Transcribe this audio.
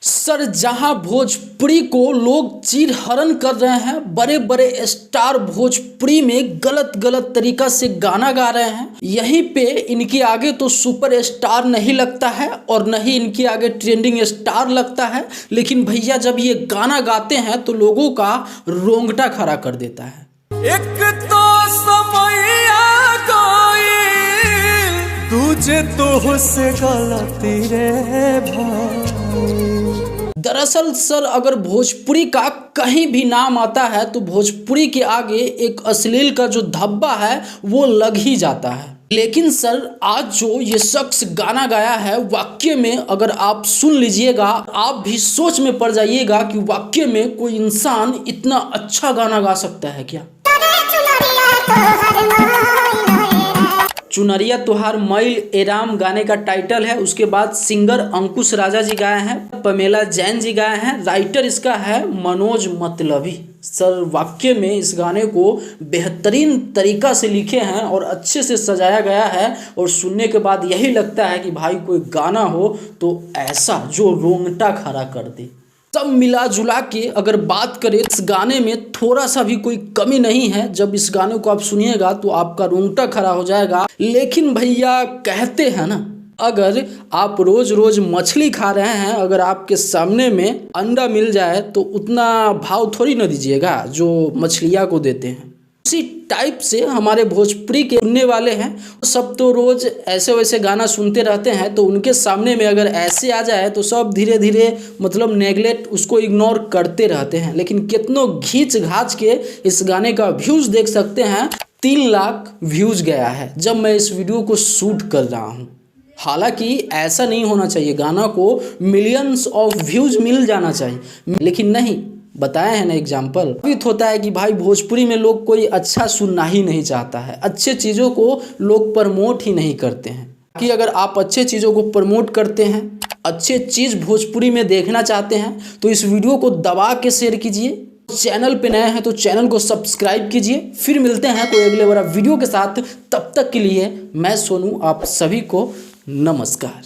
Sir जहां भोजपुरी को लोग चीरहरण कर रहे हैं, बड़े बड़े स्टार भोजपुरी में गलत गलत तरीका से गाना गा रहे हैं, यहीं पे इनके आगे तो सुपर स्टार नहीं लगता है और न ही इनके आगे ट्रेंडिंग स्टार लगता है। लेकिन भैया जब ये गाना गाते हैं तो लोगों का रोंगटा खड़ा कर देता है। एक तो समैया कोई तुझे तो से गलती रे भाई। दरअसल सर अगर भोजपुरी का कहीं भी नाम आता है तो भोजपुरी के आगे एक अश्लील का जो धब्बा है वो लग ही जाता है। लेकिन सर आज जो ये शख्स गाना गाया है, वाकई में अगर आप सुन लीजिएगा आप भी सोच में पड़ जाइएगा कि वाकई में कोई इंसान इतना अच्छा गाना गा सकता है क्या। चुनरिया तुहार मैल एराम गाने का टाइटल है। उसके बाद सिंगर अंकुश राजा जी गाए हैं, पमेला जैन जी गाए हैं, राइटर इसका है मनोज मतलबी। सर वाकई में इस गाने को बेहतरीन तरीका से लिखे हैं और अच्छे से सजाया गया है और सुनने के बाद यही लगता है कि भाई कोई गाना हो तो ऐसा जो रोंगटा खड़ा कर दे। सब मिला जुला के अगर बात करें इस गाने में थोड़ा सा भी कोई कमी नहीं है। जब इस गाने को आप सुनिएगा तो आपका रोंगटा खड़ा हो जाएगा। लेकिन भैया कहते हैं ना, अगर आप रोज रोज मछली खा रहे हैं, अगर आपके सामने में अंडा मिल जाए तो उतना भाव थोड़ी ना दीजिएगा जो मछलियाँ को देते हैं। उसी टाइप से हमारे भोजपुरी के सुनने वाले हैं, सब तो रोज ऐसे वैसे गाना सुनते रहते हैं, तो उनके सामने में अगर ऐसे आ जाए तो सब धीरे धीरे मतलब नेगलेक्ट उसको इग्नोर करते रहते हैं। लेकिन कितनों घींच घाच के इस गाने का व्यूज़ देख सकते हैं। 3 लाख व्यूज़ गया है जब मैं इस वीडियो को शूट कर रहा हूँ। हालांकि ऐसा नहीं होना चाहिए, गाना को मिलियंस ऑफ व्यूज़ मिल जाना चाहिए, लेकिन नहीं। बताया है ना एग्जाम्पल, साबित होता है कि भाई भोजपुरी में लोग कोई अच्छा सुनना ही नहीं चाहता है, अच्छे चीज़ों को लोग प्रमोट ही नहीं करते हैं। कि अगर आप अच्छे चीज़ों को प्रमोट करते हैं, अच्छे चीज़ भोजपुरी में देखना चाहते हैं तो इस वीडियो को दबा के शेयर कीजिए। चैनल पे नए हैं तो चैनल को सब्सक्राइब कीजिए। फिर मिलते हैं कोई अगले बड़ा वीडियो के साथ, तब तक के लिए मैं सोनू आप सभी को नमस्कार।